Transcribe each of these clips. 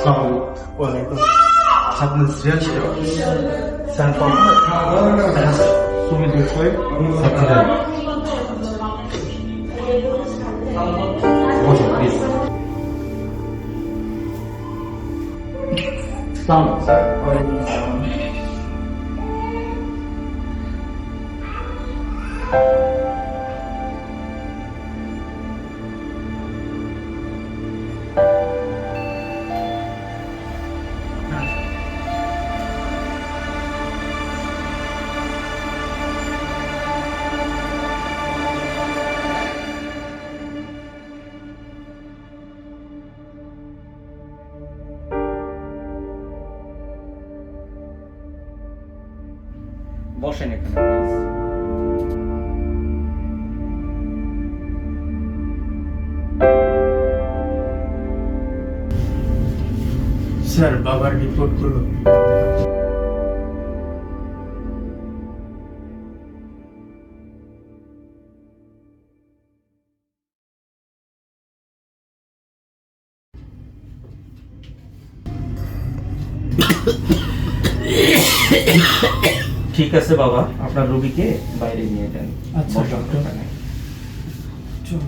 我那个他们直接去三方但是说明对会才可能我觉得意思上বসেন এখানে please. Sir বাবার রিপোর্টগুলো ঠিক আছে বাবা, আপনার রোগীকে বাইরে নিয়ে যান। আচ্ছা ডক্টর চল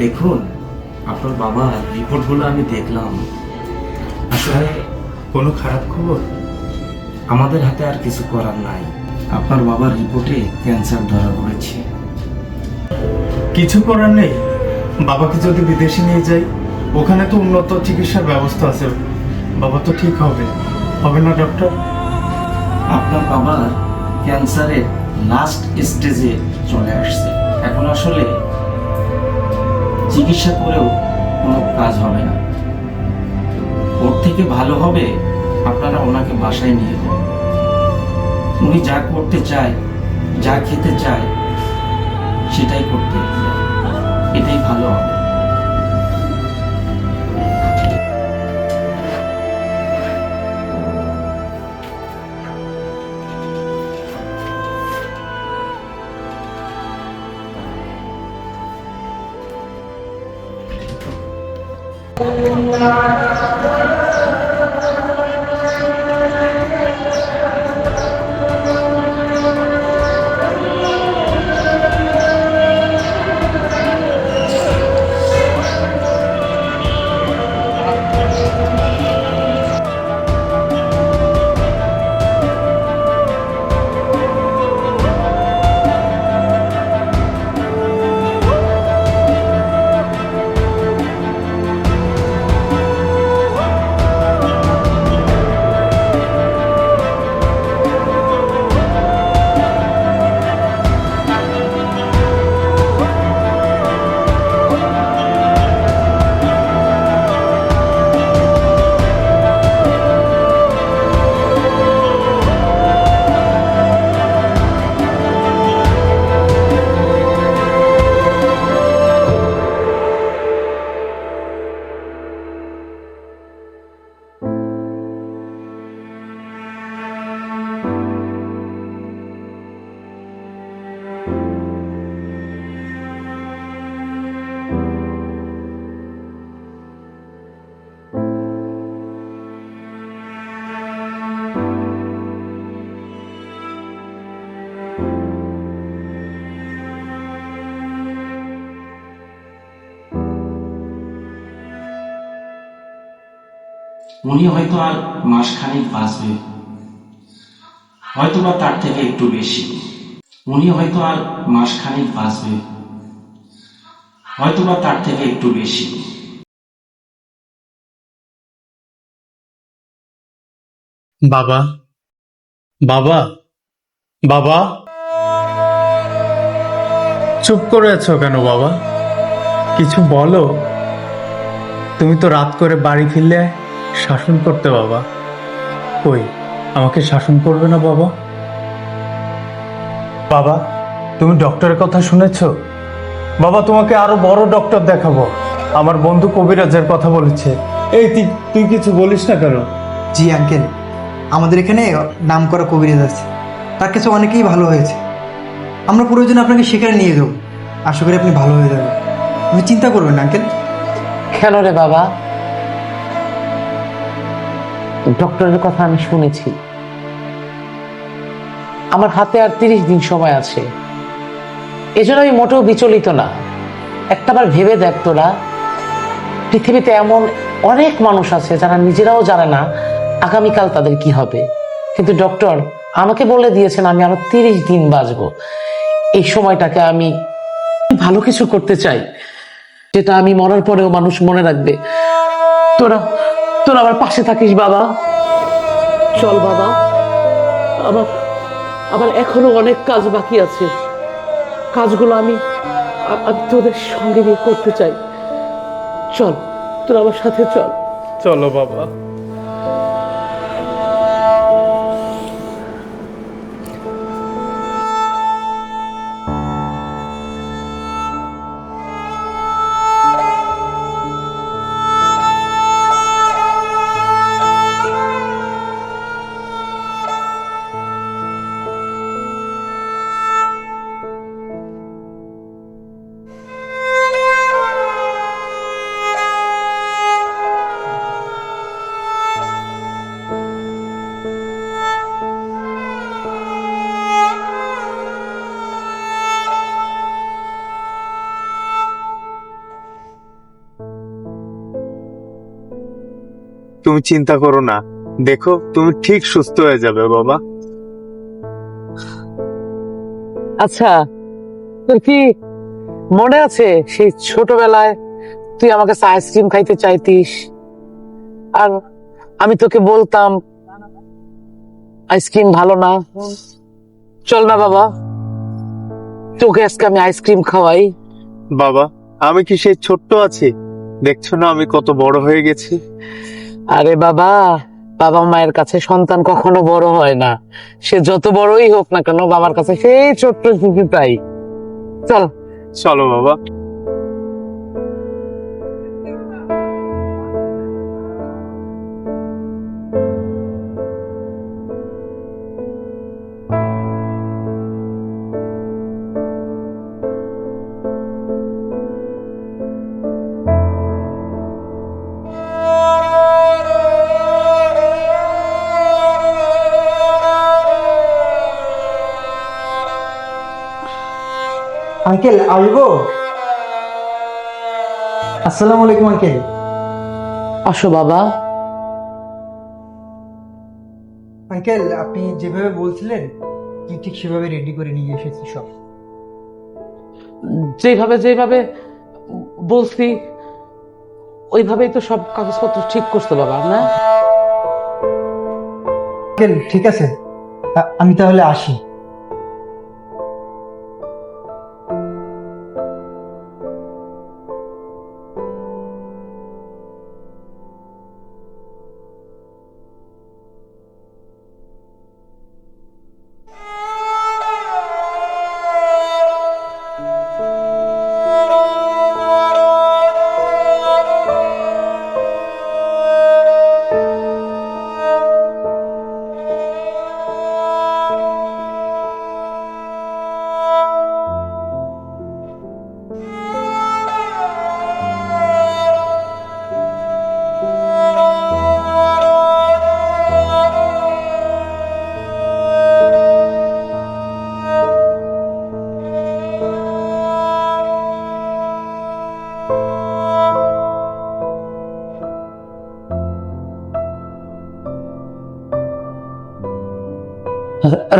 দেখুন, আপনার বাবার রিপোর্টগুলো আমি দেখলাম। আসলে কোনো খারাপ খবর আমাদের হাতে আর কিছু করার নাই। আপনার বাবার রিপোর্টে ক্যান্সার ধরা পড়েছে। কিছু করার নেই বাবাকে যদি বিদেশে নিয়ে যাই ওখানে তো উন্নত চিকিৎসার ব্যবস্থা আছে বাবা তো ঠিক হবে হবে না ডক্টর আপনার বাবার ক্যান্সারের লাস্ট স্টেজে চলে আসছে। এখন আসলে চিকিৎসা করেও কোনো কাজ হবে না। ওর থেকে ভালো হবে আপনারা ওনাকে বাসায় নিয়ে যান। উনি যা করতে চায়, যা খেতে চায় সেটাই করতে চায়, এটাই ভালো হবে। উনি হয়তো আর মাসখানেক বাঁচবে, হয়তো বা তার থেকে একটু বেশি। উনি হয়তো আর মাসখানেক বাঁচবে, হয়তো বা তার থেকে একটু বেশি। বাবা বাবা বাবা চুপ করে আছো কেন বাবা কিছু বলো তুমি তো রাত করে বাড়ি ফিরলে শাসন করতে বাবা কই আমাকে শাসন করবে না বাবা বাবা, তুমি ডক্টরের কথা শুনেছো? বাবা, তোমাকে আরো বড় ডক্টর দেখাবো। আমার বন্ধু কবিরাজের কথা বলেছে। এই তুই তুই কিছু বলিস না কেন? জি আঙ্কেল, আমাদের এখানে নামকরা কবিরাজ আছে, তার কাছে অনেকেই ভালো হয়েছে। আমরা প্রয়োজনে আপনাকে সেখানে নিয়ে যাবো, আশা করি আপনি ভালো হয়ে যাবেন। আপনি চিন্তা করবেন না আঙ্কেল। কেন রে বাবা? ডক্টরের কথা আমি শুনেছি, আমার হাতে আর 30 দিন সময় আছে, এজন্য আমি মোটেও বিচলিত না। একটাবার ভেবে দেখ তোরা, পৃথিবীতে এমন অনেক মানুষ আছে যারা নিজেরাও জানে না আগামীকাল তাদের কি হবে, কিন্তু ডক্টর আমাকে বলে দিয়েছেন আমি আরো 30 দিন বাঁচবো। এই সময়টাকে আমি ভালো কিছু করতে চাই, যেটা আমি মরার পরেও মানুষ মনে রাখবে। তোরা তোরা আমার পাশে থাকিস বাবা। চল বাবা, আমার আমার এখনো অনেক কাজ বাকি আছে, কাজগুলো আমি তোদের সঙ্গে নিয়ে করতে চাই। চল, তোরা আমার সাথে চল। চলো বাবা। তুমি চিন্তা করো না, দেখো তুমি ঠিক সুস্থ হয়ে যাবে বাবা। আচ্ছা, তোর কি মনে আছে সেই ছোটবেলায় তুই আমার কাছে আইসক্রিম খাইতে চাইতিস, আর আমি তোকে বলতাম আইসক্রিম ভালো না? চল না বাবা, তোকে আজকে আমি আইসক্রিম খাওয়াই। বাবা, আমি কি সেই ছোট্ট আছি? দেখছো না আমি কত বড় হয়ে গেছি। আরে বাবা, বাবা মায়ের কাছে সন্তান কখনো বড় হয় না, সে যত বড়ই হোক না কেন বাবার কাছে সেই ছোট্ট শিশুটাই। চল। চলো বাবা। আঙ্কেল আসবো? আসসালামু আলাইকুম আঙ্কেল। আসো বাবা। আঙ্কেল, আপনি যেভাবে বলছিলেন ঠিক সেভাবে রেডি করে নিয়ে এসেছি সব। যেভাবে যেভাবে বলছি ওইভাবেই তো সব কাগজপত্র ঠিক করতে বাবা, না? আঙ্কেল ঠিক আছে, আমি তাহলে আসি।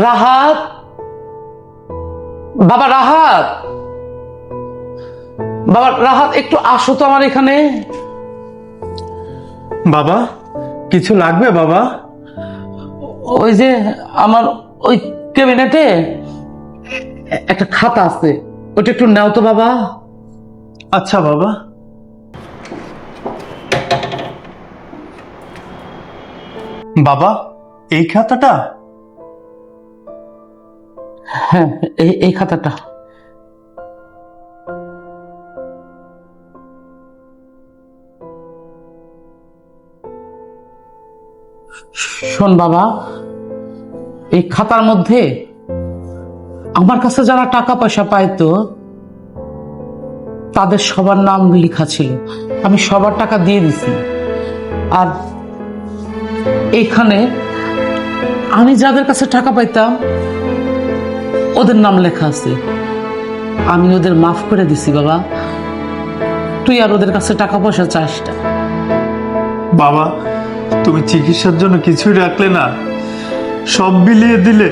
রাহাত, বাবা রাহাত, বাবা রাহাত, একটু আসো তো আমার এখানে। বাবা, কিছু লাগবে বাবা? ওই যে আমার ওই ক্যাবিনেটে একটা খাতা আছে, ওটা একটু নাও তো বাবা। আচ্ছা বাবা। বাবা, এই খাতাটা? হ্যাঁ, এই খাতাটা। শোন বাবা, এই খাতার মধ্যে আমার কাছে যারা টাকা পয়সা পাইতো তাদের সবার নাম লেখা ছিল। আমি সবার টাকা দিয়ে দিছি। আর এইখানে আমি যাদের কাছে টাকা পাইতাম ওদের নাম লেখা আছে। আমি ওদের মাফ করে দিছি বাবা। তুই আর ওদের কাছে টাকা পয়সা চাস না। বাবা, তুমি চিকিৎসার জন্য কিছুই রাখলে না, সব বিলিয়ে দিলে।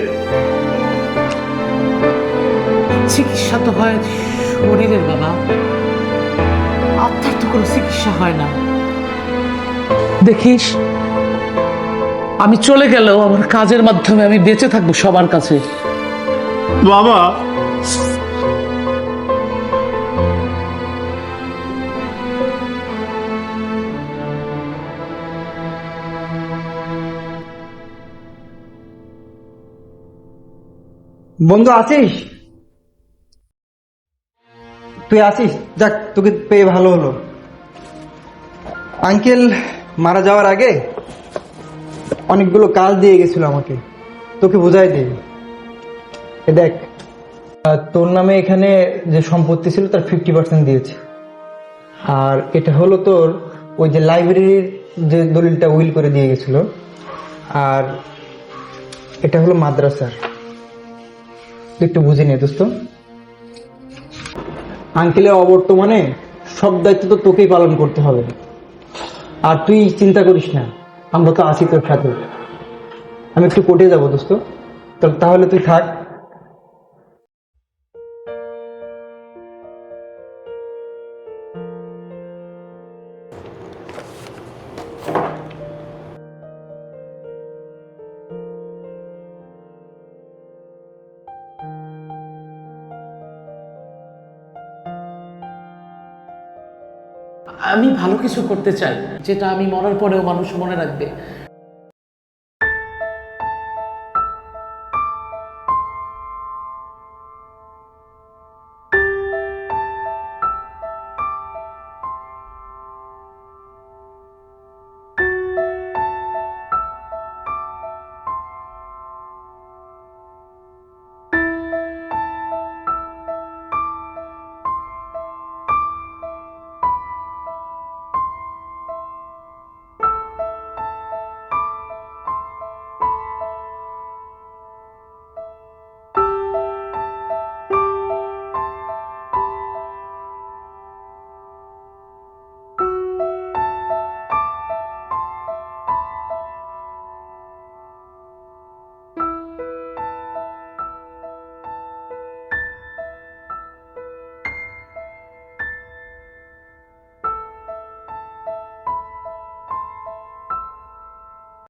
চিকিৎসা তো হয় শরীরের বাবা, আত্মার তো কোনো চিকিৎসা হয় না। দেখিস, আমি চলে গেলেও আমার কাজের মাধ্যমে আমি বেঁচে থাকবো সবার কাছে। বাবা, বন্ধু আছিস? তুই আছিস? যাক, তোকে পেয়ে ভালো হলো। আঙ্কেল মারা যাওয়ার আগে অনেকগুলো কাজ দিয়ে গেছিল আমাকে, তোকে বোঝাই দিই। এ দেখ, তোর নামে এখানে যে সম্পত্তি ছিল তার 50% দিয়েছে। আর এটা হলো তোর ওই যে লাইব্রেরির যে দলিলটা উইল করে দিয়ে গেছিল। আর এটা হলো মাদ্রাসার। তুই একটু বুঝে নে দোস্ত। আঙ্কেলের অবর্তমানে সব দায়িত্ব তো তোকেই পালন করতে হবে। আর তুই চিন্তা করিস না, আমরা তো আছি তোর সাথে। আমি একটু কোর্টে যাবো দোস্ত, তাহলে তুই থাক। আমি ভালো কিছু করতে চাই, যেটা আমি মরার পরেও মানুষ মনে রাখবে।